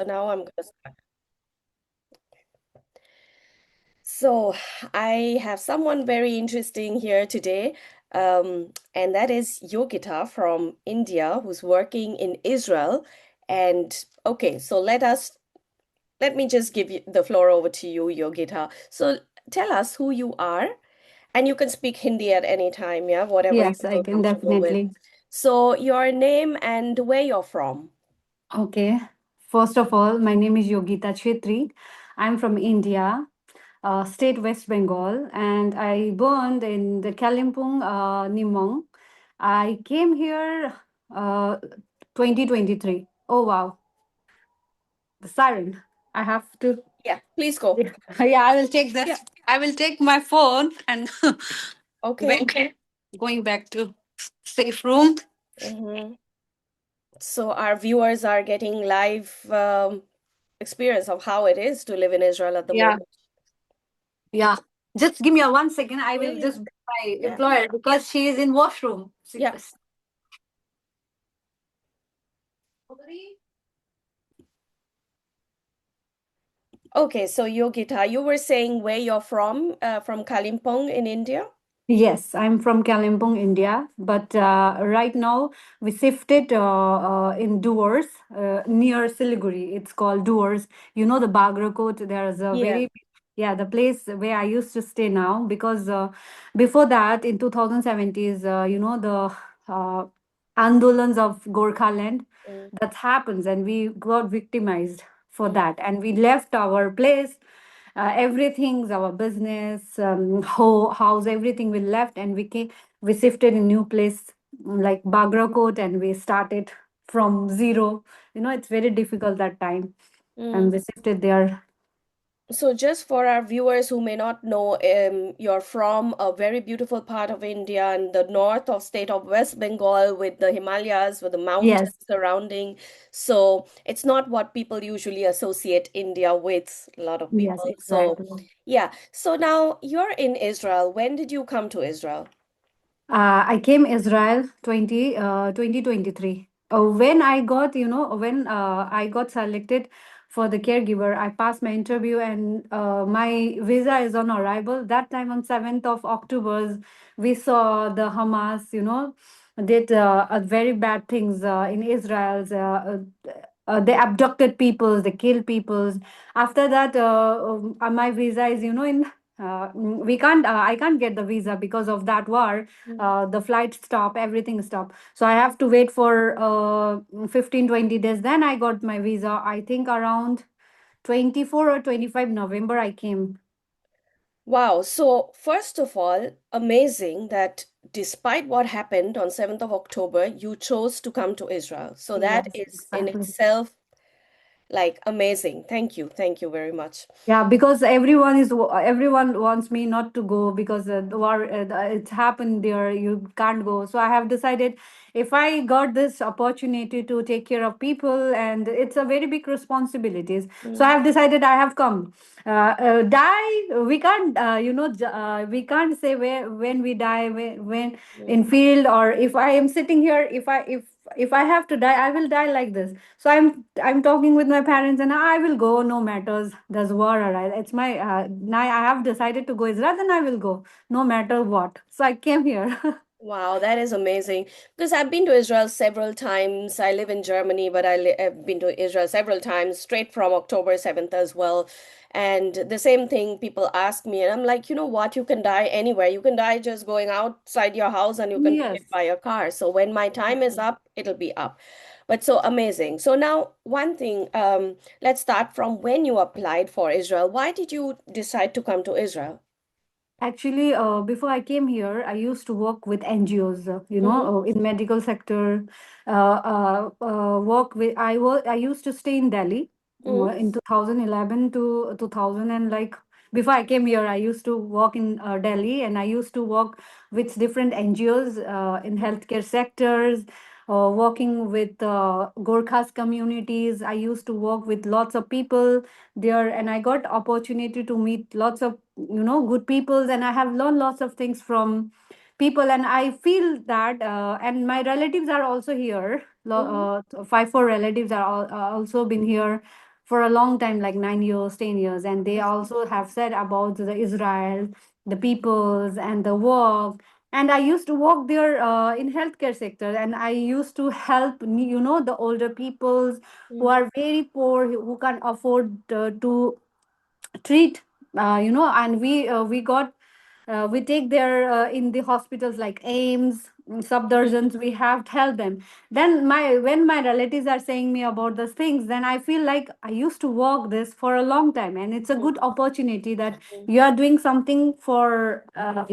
So now I'm going to start. So I have someone very interesting here today, and that is Yogita from India, who's working in Israel. And okay, so let me just give you the floor over to you, Yogita. So tell us who you are, and you can speak Hindi at any time, yeah, whatever you Yes, I feel can comfortable with. definitely. So your name and where you're from. Okay. First of all, my name is Yogita Chetri. I'm from India, state West Bengal, and I born in the Kalimpong, Nimong. I came here uh, 2023. Oh, wow. The siren. I have to. Yeah, please go. Yeah, I will take that. I will take my phone and Okay. wait, going back to safe room. Mm-hmm. So our viewers are getting live experience of how it is to live in Israel at the Yeah. moment. Yeah. Just give me a 1 second. I Yeah, will yeah, just bring my yeah, employer because she is in washroom. yeah. Okay, so Yogita, you were saying where you're from Kalimpong in India? Yes, I'm from Kalimpong, India, but right now we shifted in Doors near Siliguri. It's called Doors. You know the Bagrakot. There's a Yeah. very yeah the place where I used to stay now because before that in 2070s the uh, Andolans of Gorkhaland Mm, that happens and we got victimized for mm, that and we left our place, everything's our business, house, everything we left and we shifted in new place like Bagrakot and we started from zero. It's very difficult that time and mm. we shifted there. So just for our viewers who may not know, you're from a very beautiful part of India and the north of state of West Bengal with the Himalayas, with the mountains Yes, surrounding. So it's not what people usually associate India with, a lot of yes, people. So exactly. yeah. So now you're in Israel. When did you come to Israel? I came Israel 2023. When I got, when I got selected for the caregiver, I passed my interview and my visa is on arrival. That time on 7th of October, we saw the Hamas, did very bad things in Israel. They abducted people, they killed people. After that, my visa is, in we can't I can't get the visa because of that war. The flight stop, everything stop, so I have to wait for 15-20 days. Then I got my visa, I think around 24 or 25 November I came. Wow. So, first of all, amazing that despite what happened on 7th of October, you chose to come to Israel. So, that Yes, is in exactly. itself like amazing. Thank you. Thank you very much. Yeah, because everyone wants me not to go because the war, it's happened there. You can't go. So I have decided if I got this opportunity to take care of people, and it's a very big responsibilities. So I Mm, have decided I have come. Die. We can't. We can't say where when we die when in mm. field or if I am sitting here. If I have to die, I will die like this. So I'm talking with my parents, and I will go no matters. There's war arise. It's my now I have decided to go Israel, then I will go no matter what. So I came here. Wow, that is amazing. Because I've been to Israel several times. I live in Germany, but I've been to Israel several times, straight from October 7th as well. And the same thing people ask me, and I'm like, you know what? You can die anywhere. You can die just going outside your house and you can be hit Yes. by a car. So when my time is up, it'll be up. But so amazing. So now, one thing, let's start from when you applied for Israel. Why did you decide to come to Israel? Actually, before I came here, I used to work with NGOs, Mm-hmm. in medical sector. Work with I used to stay in Delhi Mm-hmm. in 2011 to 2000 and like before I came here, I used to work in Delhi and I used to work with different NGOs in healthcare sectors. Working with Gorkhas communities, I used to work with lots of people there, and I got opportunity to meet lots of good peoples, and I have learned lots of things from people, and I feel that and my relatives are also here. 5 4 relatives are also been here. for a long time, like 9 years, 10 years, and they also have said about the Israel, the peoples, and the work. And I used to work there in healthcare sector, and I used to help the older peoples who Mm, are very poor, who can't afford to treat, and we take their in the hospitals like aims, mm, subdurgeons, we have to help them. Then my when my relatives are saying me about those things, then I feel like I used to work this for a long time, and it's a mm, good opportunity that mm, you are doing something for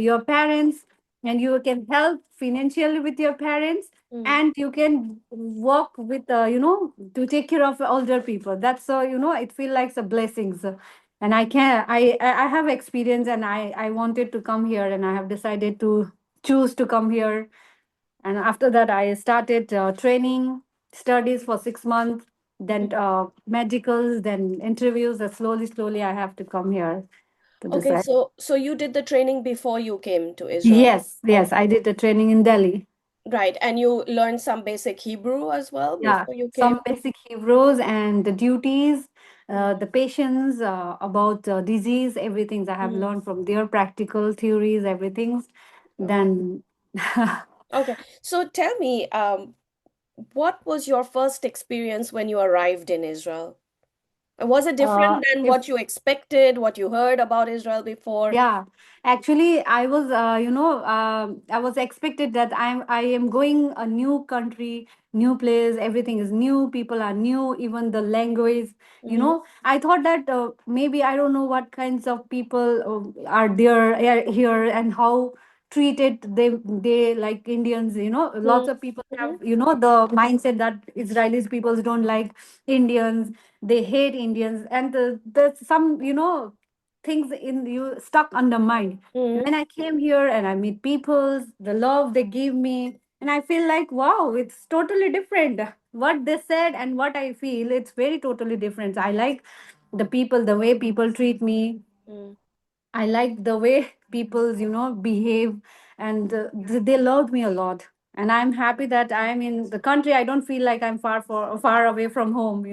your parents, and you can help financially with your parents, mm. and you can work with to take care of older people. That's it feel like a blessings. And I have experience, and I wanted to come here, and I have decided to choose to come here. And after that I started training studies for 6 months, then medicals, then interviews, and slowly I have to come here to Okay, decide. so you did the training before you came to Israel. Yes, I Okay. did the training in Delhi. Right. And you learned some basic Hebrew as well Yeah, before you came? some basic Hebrews and the duties, Mm, the patients, about disease, everything I have mm, learned from their practical theories, everything. okay. Then, Okay. So tell me, what was your first experience when you arrived in Israel? Was it different than if what you expected, what you heard about Israel before? Yeah, actually, I was, I was expected that I am going a new country, new place. Everything is new. People are new. Even the language. Mm-hmm. I thought that maybe I don't know what kinds of people are there here, and how treated they like Indians. Lots of people have Mm-hmm. the mindset that Israelis people don't like Indians. They hate Indians, and there's some things in you stuck under mind. And Mm-hmm. when I came here and I meet people, the love they give me, and I feel like wow, it's totally different. What they said and what I feel, it's very totally different. I like the people, the way people treat me. Mm-hmm. I like the way people, behave, and they loved me a lot. And I'm happy that I'm in the country. I don't feel like I'm far away from home.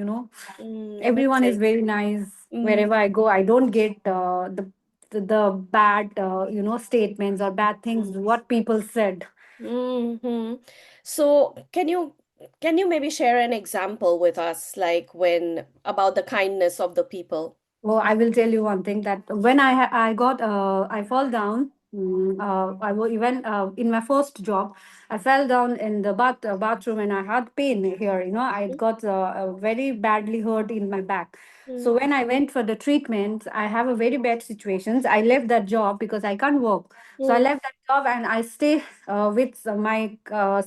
Everyone is Amazing. very nice Mm-hmm. wherever I go. I don't get the bad statements or bad things what people said. Mm-hmm. So can you maybe share an example with us, like when about the kindness of the people? Well, I will tell you one thing that when I got I fall down. I was even in my first job. I fell down in the bathroom, and I had pain here. I got very badly hurt in my back. Mm-hmm. So when I went for the treatment, I have a very bad situations. I left that job because I can't work. So I left that job, and I stay with my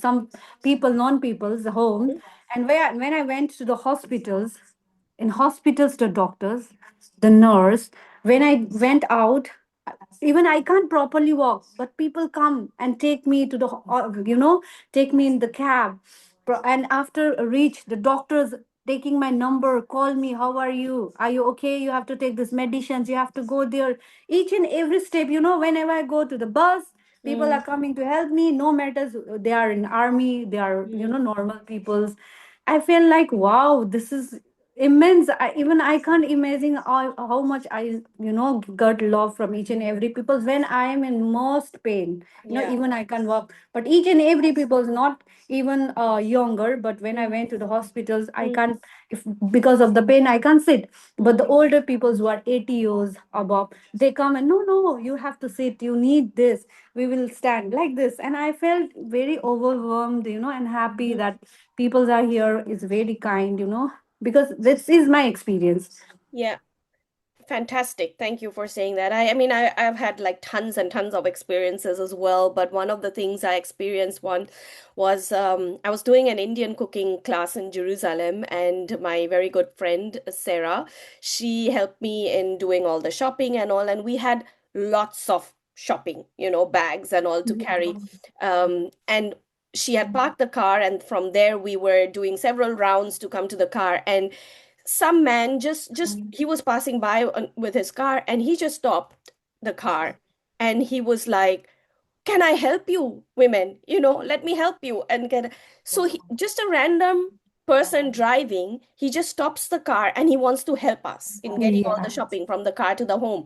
some people, non people's homes. And when I went to the hospitals, in hospitals, the doctors, the nurse, when I went out, even I can't properly walk, but people come and take me to the take me in the cab. And after reach, the doctors taking my number, call me, how are you okay, you have to take this medicines, you have to go there. Each and every step, whenever I go to the bus, people Mm-hmm. are coming to help me, no matters they are in army, they are Mm-hmm. normal peoples. I feel like wow, this is immense. Even I can't imagine how much I got love from each and every people when I am in most pain. Yeah. Even I can walk, but each and every people is not even younger. But when I Mm-hmm. went to the hospitals, I can't, if because of the pain I can't sit. But the older people who are 80 years above, they come and no, you have to sit, you need this, we will stand like this. And I felt very overwhelmed, and happy Mm-hmm. that people are here is very kind, because this is my experience. Yeah. Fantastic. Thank you for saying that. I mean, I've had like tons and tons of experiences as well, but one of the things I experienced one was I was doing an Indian cooking class in Jerusalem, and my very good friend Sarah, she helped me in doing all the shopping and all, and we had lots of shopping, bags and all to carry. And she had parked the car, and from there we were doing several rounds to come to the car, and some man just he was passing by with his car, and he just stopped the car, and he was like, can I help you women, let me help you, and get, so he just a random person driving, he just stops the car and he wants to help us in getting all the Yeah. shopping from the car to the home.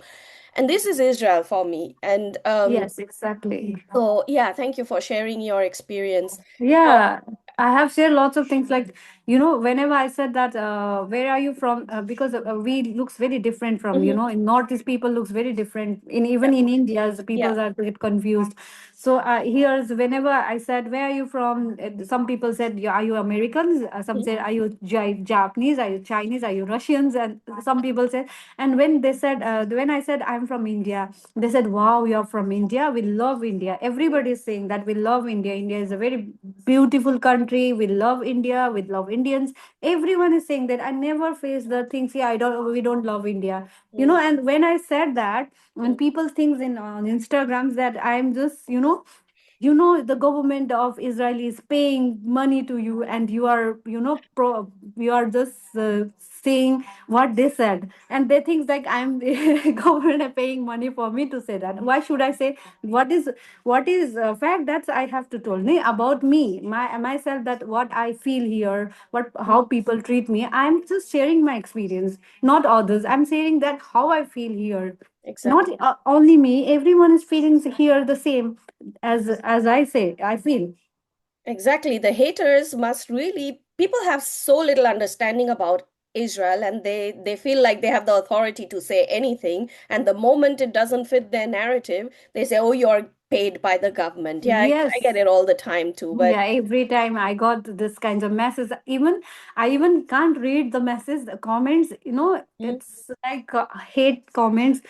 And this is Israel for me. And Yes, exactly. so, yeah, thank you for sharing your experience. Now, Yeah, I have shared lots of things like, whenever I said that, where are you from? Because we looks very different from, mhm, in Northeast people looks very different. yeah, Even in India, the yeah, people are get confused. So here's whenever I said, where are you from? Some people said, yeah, are you Americans? Some mhm, said, are you Japanese? Are you Chinese? Are you Russians? And some people said, and when they said, when I said I'm from India, they said, wow, you're from India. We love India. Everybody is saying that we love India. India is a very beautiful country. We love India. We love Indians. Everyone is saying that. I never face the things, yeah, we don't love India. mm, And when I said that, when mm, people think in on Instagrams that I'm just, the government of Israel is paying money to you, and you are, you are just saying what they said, and they think like I'm the government are paying money for me to say that. Why should I say what is fact? That's I have to tell me about me, myself, that what I feel here, what how mm, people treat me. I'm just sharing my experience, not others. I'm saying that how I feel here. Not exactly. only me, everyone is feeling here the same as I say, I feel. Exactly. The haters must really, people have so little understanding about Israel, and they feel like they have the authority to say anything. And the moment it doesn't fit their narrative, they say, "Oh, you're paid by the government." Yeah, I get Yes. it all the time too. But Yeah, every time I got this kinds of messages, I even can't read the message, the comments, mm, it's like hate comments.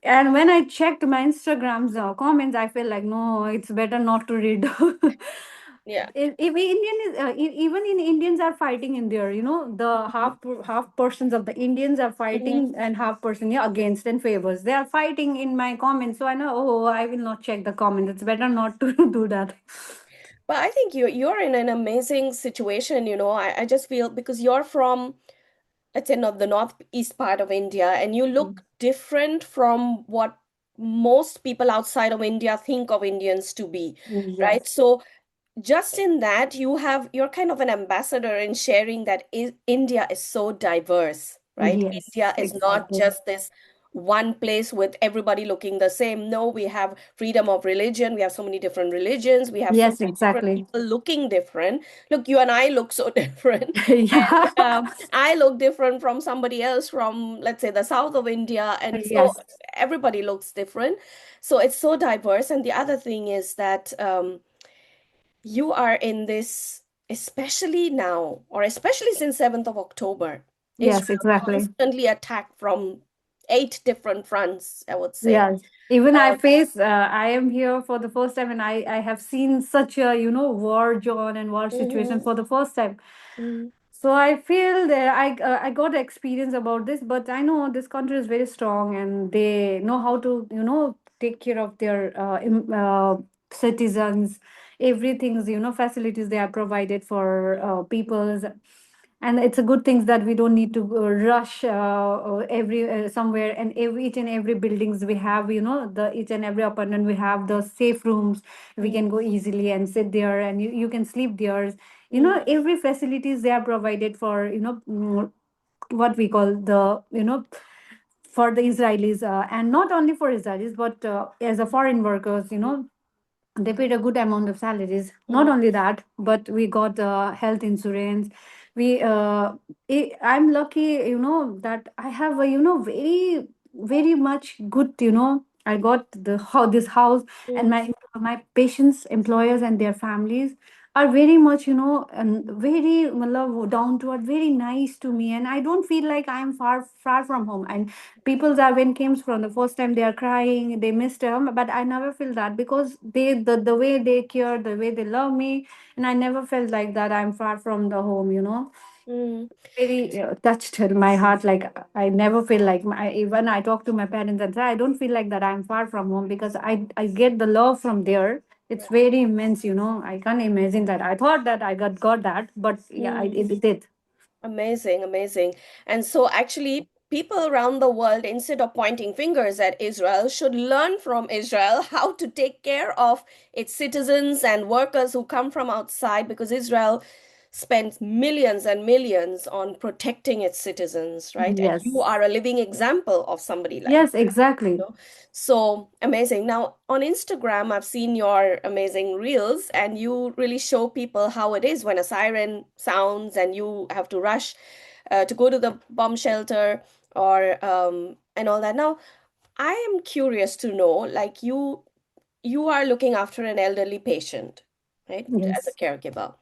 And when I checked my Instagram's comments, I feel like, no, it's better not to read. yeah. If Indian is even in Indians are fighting in there, the Mhm, half persons of the Indians are mhm. fighting, and half person, yeah, against and favors. They are fighting in my comments, so I know. Oh, I will not check the comments. It's better not to do that. But I think you're in an amazing situation, you know. I just feel because you're from, let's say, not the northeast part of India, and you look different from what most people outside of India think of Indians to be, right? Yes, So just in that you're kind of an ambassador in sharing that India is so diverse, right? yes, India is not exactly. just this one place with everybody looking the same. No, we have freedom of religion. We have so many different religions. We have so Yes, many different exactly. people looking different. Look, you and I look so different. Yeah. And I look different from somebody else from, let's say, the south of India. And so Yes, everybody looks different. So it's so diverse. And the other thing is that you are in this, especially now, or especially since 7th of October, yes, Israel exactly. constantly attacked from 8 different fronts, I would say. Yes. Even I Um, face, I am here for the first time, and I have seen such a, war zone and war situation mhm, for the first time. mhm, So I feel that I got experience about this, but I know this country is very strong, and they know how to, take care of their citizens. Everything's, facilities they are provided for peoples. And it's a good thing that we don't need to rush every somewhere, and each and every buildings we have, the each and every apartment we have the safe rooms. We mhm, can go easily and sit there, and you can sleep there. mhm, Every facilities they are provided for, what we call the, for the Israelis, and not only for Israelis, but as a foreign workers, they paid a good amount of salaries. Not mhm, only that, but we got health insurance. I'm lucky, that I have a, very very much good, I got this house. And mhm, my patients, employers, and their families are very much, and very love down to earth, very nice to me, and I don't feel like I'm far from home. And people that when came from the first time, they are crying, they missed them, but I never feel that, because the way they care, the way they love me, and I never felt like that I'm far from the home, mhm. very touched my heart. Like, I never feel like even I talk to my parents and say I don't feel like that I'm far from home, because I get the love from there. It's very immense, I can't imagine that. I thought that I got that, but yeah, Mm. it did. Amazing, amazing. And so, actually, people around the world, instead of pointing fingers at Israel, should learn from Israel how to take care of its citizens and workers who come from outside, because Israel spends millions and millions on protecting its citizens, right? And you Yes. are a living example of somebody like Yes, that, you exactly. know. So amazing. Now, on Instagram, I've seen your amazing reels, and you really show people how it is when a siren sounds and you have to rush to go to the bomb shelter or and all that. Now, I am curious to know, like you are looking after an elderly patient, right? As a Yes. caregiver.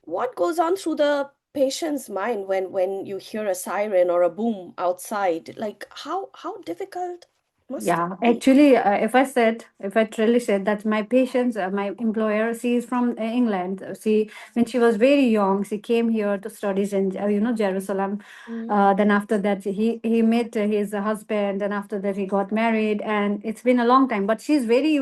What goes on through the patient's mind when you hear a siren or a boom outside? Like how difficult must it Yeah, be? actually, if I truly said that my patients, my employer, she is from England. She, when she was very young, she came here to studies in, Jerusalem. Mm, Then after that, he met his husband, and after that, he got married, and it's been a long time. But she's very,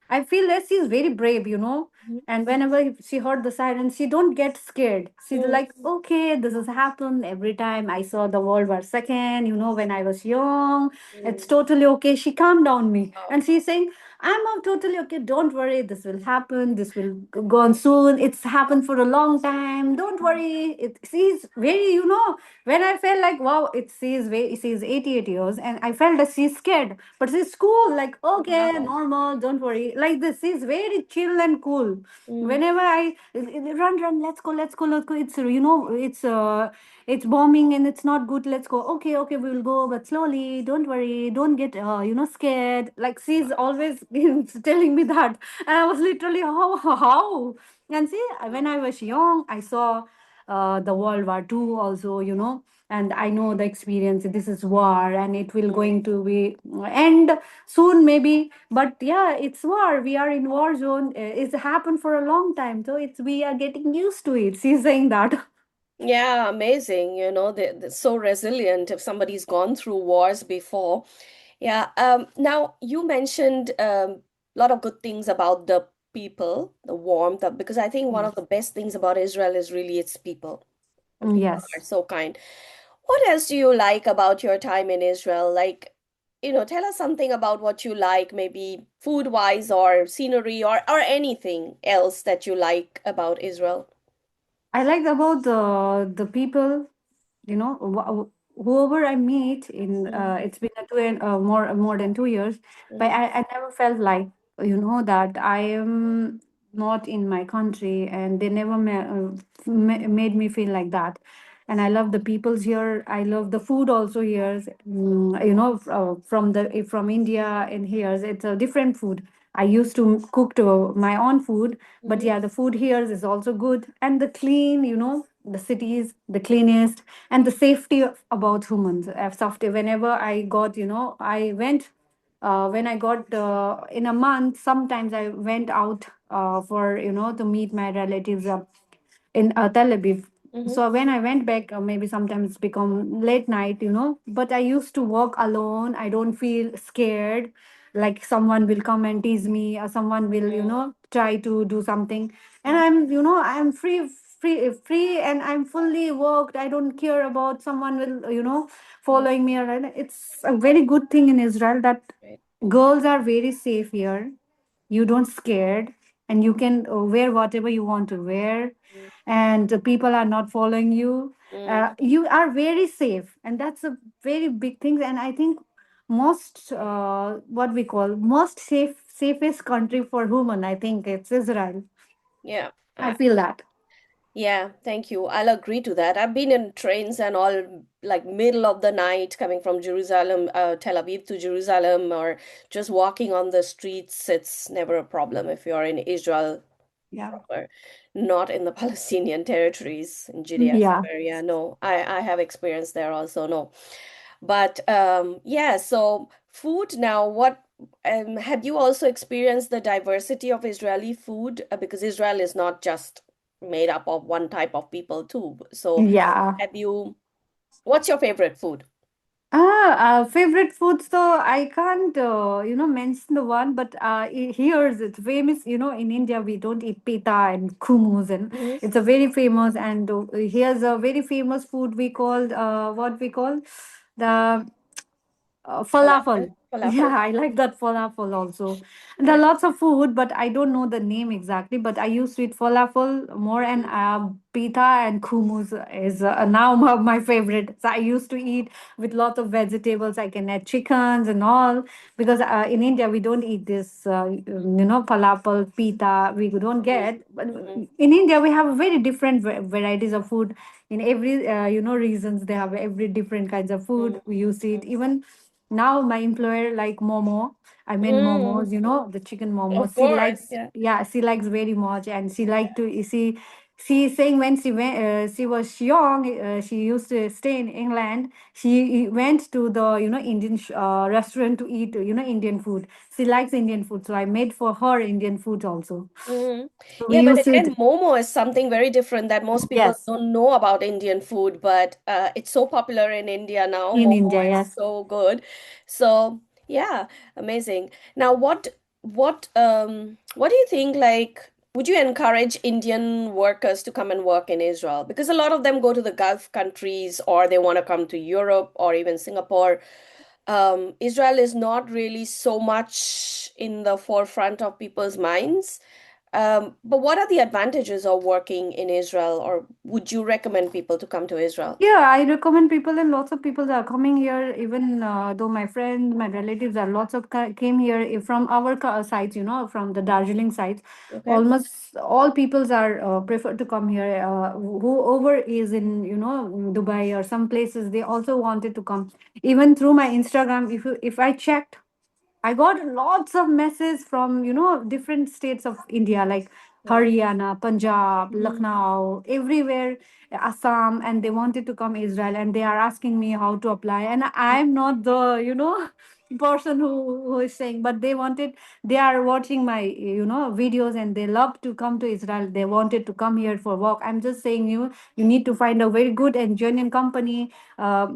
I feel that she's very brave. mm, And whenever she heard the siren, she don't get scared. She's mm, like, okay, this has happened every time. I saw the World War Second, when I was young. It's mm. totally okay. She calmed down me. Oh, And she's saying, I'm totally okay. Don't worry. This will happen. This will go on soon. It's happened for a long time. Don't worry. She's very, when I felt like, wow, she's 88 years. And I felt that she's scared. But she's cool. Like, okay, wow. normal. Don't worry. Like this. She's very chill and cool. Mm, Whenever I run, let's go. It's bombing and it's not good. Let's go. Okay, okay, we will go, but slowly. Don't worry. Don't get scared. Like she's always telling me that, and I was literally how. And see, when I was young, I saw the World War II also. And I know the experience. This is war, and it will mm. going to be end soon, maybe. But yeah, it's war. We are in war zone. It's happened for a long time, so it's we are getting used to it. She's saying that. Yeah, amazing. They're so resilient if somebody's gone through wars before. Yeah. Now you mentioned a lot of good things about the people, the warmth, because I think one of the Yes. best things about Israel is really its people. The people are Yes. so kind. What else do you like about your time in Israel? Like, tell us something about what you like, maybe food-wise or scenery or anything else that you like about Israel. I like about the people, whoever I meet in. Mm, It's been more than 2 years, but mhm, I never felt like that I am not in my country, and they never made me feel like that. And I love the peoples here. I love the food also here. From India and here, it's a different food. I used to cook to my own food, but mhm, yeah, the food here is also good, and the clean, the cities, the cleanest, and the safety about humans. Whenever I got, I went when I got in a month. Sometimes I went out for to meet my relatives in Tel Aviv. mhm, So when I went back, maybe sometimes it's become late night, but I used to walk alone. I don't feel scared, like someone will come and tease me, or someone will, try to do something. And mhm, I'm free, and I'm fully worked. I don't care about someone will, mhm. following me around. It's a very good thing in Israel that Right. girls are very safe here. You don't scared, and you can wear whatever you want to wear, Mm, and the people are not following you. mm, You are very safe, and that's a very big thing. And I think most what we call most safest country for human, I think it's Israel. yeah. I feel that. Yeah, thank you. I'll agree to that. I've been in trains and all, like middle of the night coming from Jerusalem, Tel Aviv to Jerusalem, or just walking on the streets. It's never a problem if you're in Israel Yeah. proper, not in the Palestinian territories in Judea, Yeah. Samaria. No, I have experience there also. No, but yeah. So food now. What have you also experienced the diversity of Israeli food? Because Israel is not just made up of one type of people too. So Yeah. have you? What's your favorite food? Favorite foods though, I can't, mention the one, but here's it's famous. In India we don't eat pita and hummus, and Hmm. it's a very famous. And here's a very famous food we call what we call the Falafel. Falafel. Falafel. Yeah, I like that falafel also. And there are Correct. lots of food, but I don't know the name exactly. But I used to eat falafel more, and pita and hummus is now my favorite. So I used to eat with lots of vegetables. I can add chickens and all because in India we don't eat this, falafel, pita. We don't Mm-hmm. get. But Mm-hmm. in India we have very different varieties of food. In every regions they have every different kinds of food. We used to eat even now my employer like momo. I made Mm-hmm. momos, the chicken Of momos. She course, likes, yeah. yeah, she likes very much, and she like to see. She is saying when she was young, she used to stay in England. She went to the Indian restaurant to eat Indian food. She likes Indian food, so I made for her Indian food also. Hmm. So we Yeah, but used to again, eat. momo is something very different that most people Yes, don't know about Indian food, but it's so popular in India now. in Momo India, is yes. so good. So, yeah, amazing. Now, what do you think, like, would you encourage Indian workers to come and work in Israel? Because a lot of them go to the Gulf countries or they want to come to Europe or even Singapore. Israel is not really so much in the forefront of people's minds. But what are the advantages of working in Israel, or would you recommend people to come to Israel? Yeah, I recommend people, and lots of people are coming here. Even though my friends, my relatives are lots of came here from our sites, from the Darjeeling sites. Okay. Almost all peoples are prefer to come here. Whoever is in Dubai or some places, they also wanted to come. Even through my Instagram, if I checked, I got lots of messages from, different states of India, like Wow. Haryana, Punjab, Mhm. Lucknow, everywhere, Assam, and they wanted to come Israel, and they are asking me how to apply. And I'm not the, person who is saying, but they are watching my, videos, and they love to come to Israel. They wanted to come here for work. I'm just saying you need to find a very good and genuine company. Uh,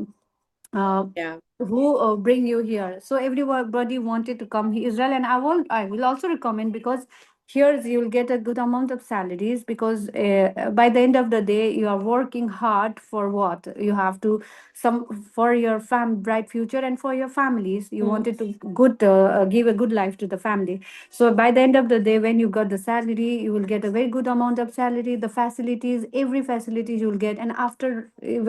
Yeah. who bring you here. So everybody wanted to come to Israel, and I will also recommend, because here you'll get a good amount of salaries, because by the end of the day you are working hard for what you have to, some for your bright future, and for your families you Mm. wanted to give a good life to the family. So by the end of the day, when you got the salary, you will get a very good amount of salary, the facilities, every facilities you'll get. And after,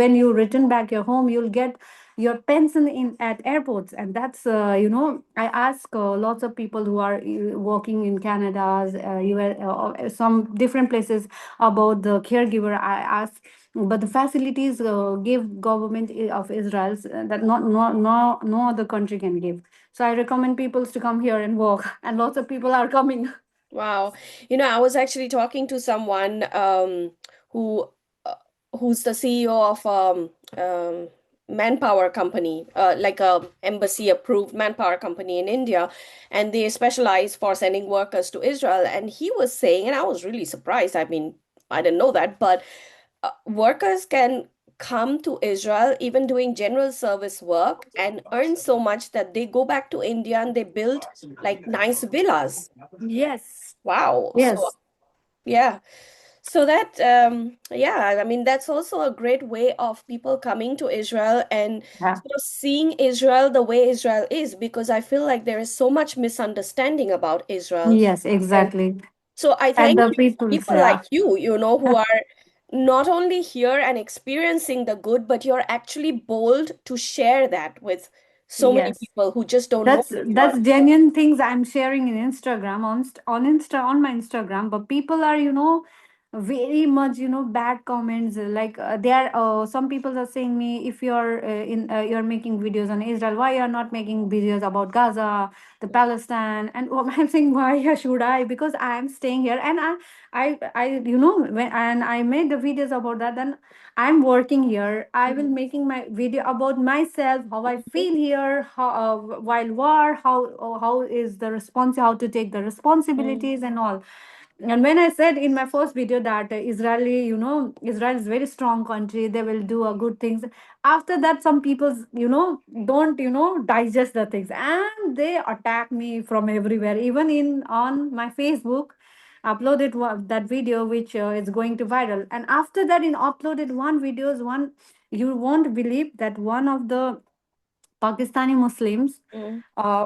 when you return back your home, you'll get your pension in at airports. And that's I ask lots of people who are working in Canada, US, some different places, about the caregiver. I ask, but the facilities give government of Israel, that no other country can give. So I recommend people to come here and work, and lots of people are coming. Wow. I was actually talking to someone who uh, who's the CEO of manpower company, like a embassy approved manpower company in India, and they specialize for sending workers to Israel. And he was saying, and I was really surprised. I mean, I didn't know that, but workers can come to Israel even doing general service work and earn so much that they go back to India and they build like nice villas. Yes. Wow. So, Yes. yeah. So that, yeah, I mean, that's also a great way of people coming to Israel and Yeah. sort of seeing Israel the way Israel is, because I feel like there is so much misunderstanding about Israel. Yes, And exactly. so I And thank the people, people like yeah. who are not only here and experiencing the good, but you're actually bold to share that with so many Yes. people who just don't know That's who you are. that's genuine things I'm sharing in Instagram, on my Instagram. But people are, very much, bad comments. Like they are some people are saying me, if you're making videos on Israel, why you're not making videos about Gaza, the Palestine? And I'm saying, why should I? Because I'm staying here, and when I made the videos about that, then I'm working here. I will making my video about myself, how I feel here, how while war, how is the response, how to take the Mhm. responsibilities and all. And when I said in my first video that Israel is very strong country, they will do a good things. After that, some people don't digest the things, and they attack me from everywhere, even in on my Facebook. Uploaded that video which is going to viral, and after that, in uploaded one videos, one, you won't believe that one of the Pakistani Muslims Mm.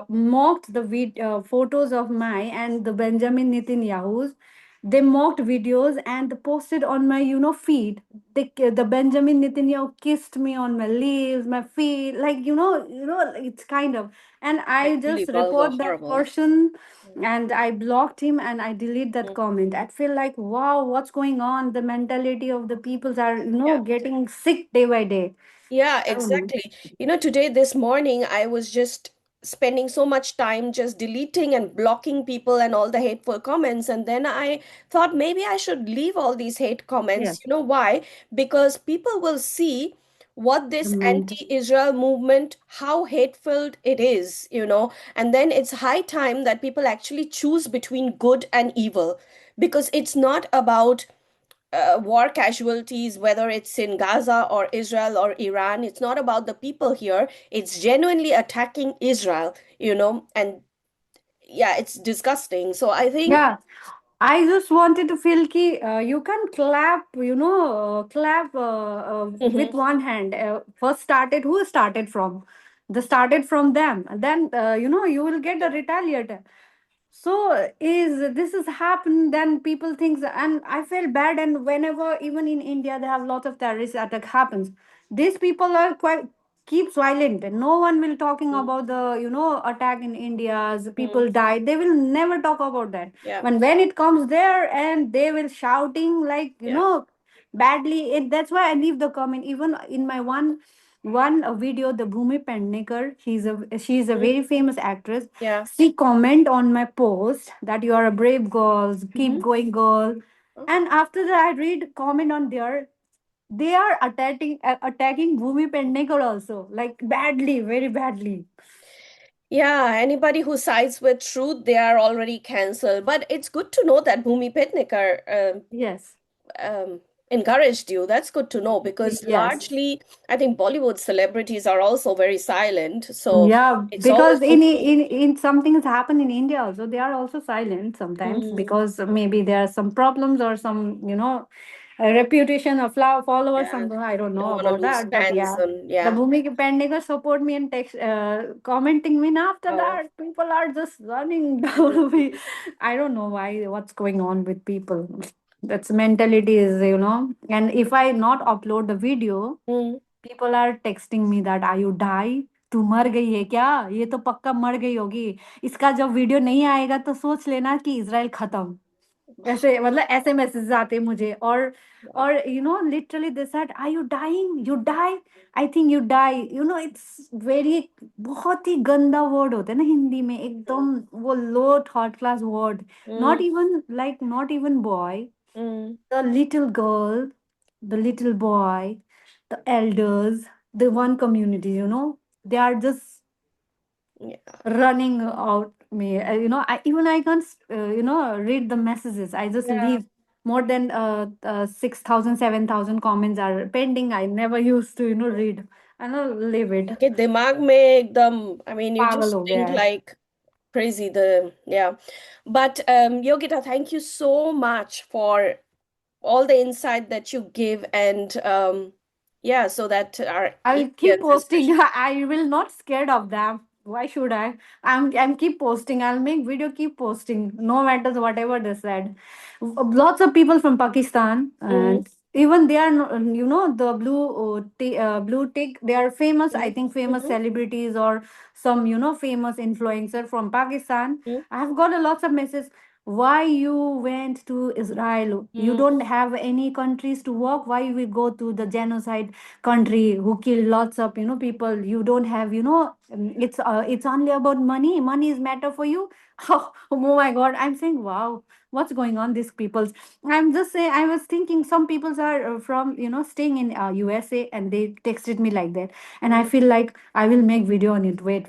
mocked the photos of my and the Benjamin Netanyahu's. They mocked videos and posted on my, feed. The Benjamin Netanyahu kissed me on my leaves, my feet, like, it's kind of. And Like I really just vulgar, report that horrible. person, and I blocked him and I delete that Mm. comment. I feel like, wow, what's going on? The mentality of the peoples are, Yeah. getting sick day by day. Yeah, I don't know. exactly. Today, this morning, I was just spending so much time just deleting and blocking people and all the hateful comments. And then I thought maybe I should leave all these hate comments. Yes. You know why? Because people will see what The this mental. anti-Israel movement, how hateful it is. And then it's high time that people actually choose between good and evil, because it's not about war casualties, whether it's in Gaza or Israel or Iran. It's not about the people here. It's genuinely attacking Israel, and yeah, it's disgusting. So I think, Yeah. I just wanted to feel ki you can clap, clap with mhm, one hand. First started, who started from? The started from them. And then, you will get a retaliate. So is this has happened, then people think, and I feel bad. And whenever, even in India, they have lots of terrorist attack happens, these people are quite keep silent, and no one will talking mm, about the, attack in India's mm, people died. They will never talk about that. yeah, When it comes there, and they will shouting like, yeah, badly. That's why I leave the comment. Even in my one video, the Bhumi Pendekar, she's a mm, very famous actress. yeah, She comment on my post that you are a brave girl, keep mhm, going, girl. oh, And after that, I read comment on there. They are attacking Bhumi Pendekar also, like badly, very badly. yeah. Anybody who sides with truth, they are already cancelled. But it's good to know that Bhumi Pednekar Yes, encouraged you. That's good to know, because yes. largely, I think Bollywood celebrities are also very silent. So Yeah, it's always because good in to. in something has happened in India also, they are also silent sometimes Mm, because maybe there are some problems or some, reputation of followers. yeah, Something I don't don't know want to about lose that, but fans, yeah, and the yeah. Bhumi Pendekar support me and text commenting me. And after Oh, that, people are just running down. mm, I don't know why. What's going on with people? That's mentality is. And if I not upload the video, mm, people are texting me that are you die, तू मर गई है क्या, ये तो पक्का मर गई होगी, इसका जब वीडियो नहीं आएगा तो सोच लेना कि इजराइल खत्म। ऐसे मतलब ऐसे मैसेजेस आते हैं मुझे। wow. और literally they said are you dying, you die, I think you die, it's very, बहुत ही गंदा वर्ड होता है ना हिंदी में, Mm, एकदम वो low third class word. mm, not even boy, mm, the little girl, the little boy, the elders, the one community, they are just yeah, running out me. I can't, read the messages. I just yeah. leave. More than 6,000, 7,000 comments are pending. I never used to, read. I know leave it. उनके दिमाग में एकदम, I mean, you पागल just हो गया think है. like crazy. Yeah. But Yogita, thank you so much for all the insight that you give, and yeah, so that our I'll keep Indians posting. especially. I will not scared of them. Why should I? I'm keep posting. I'll make video, keep posting. No matters whatever they said. Lots of people from Pakistan, Mm, and even they are the blue tick. They are famous. I mm, think famous mhm, celebrities or some famous influencer from Pakistan. mm, I have got a lots of messages. Why you went to Israel? You mm, don't have any countries to work. Why you will go to the genocide country who kill lots of people? You don't have it's only about money. Money is matter for you. Oh my god, I'm saying wow, what's going on these peoples? I'm just saying, I was thinking some peoples are from staying in USA, and they texted me like that. And I mm. feel like I will make video on it. Wait.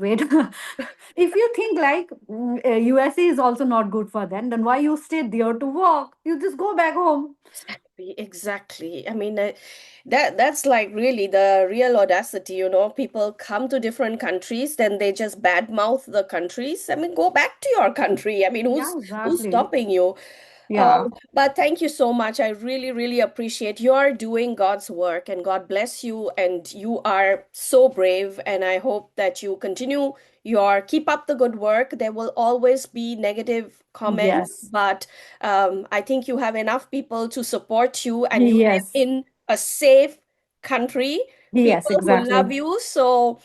If you think like USA is also not good for them, then why you stay there to work? You just go back home. Exactly, exactly. I mean, that's like really the real audacity. People come to different countries, then they just badmouth the countries. I mean, go back to your country. I mean, Yeah, who's exactly. stopping you? Yeah. But thank you so much. I really, really appreciate you are doing God's work, and God bless you. And you are so brave. And I hope that you continue keep up the good work. There will always be negative comments, Yes. but I think you have enough people to support you, and you live Yes. in a safe country, Yes, people who love exactly. you. So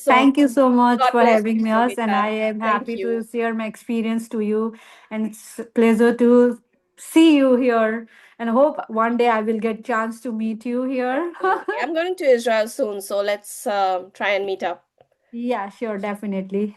Thank you so much God for bless having me you, us, and I Yogita. am Thank happy to you. share my experience to you. And it's a pleasure to see you here. And hope one day I will get chance to meet you here. Absolutely. I'm going to Israel soon, so let's try and meet up. Yeah, sure, definitely.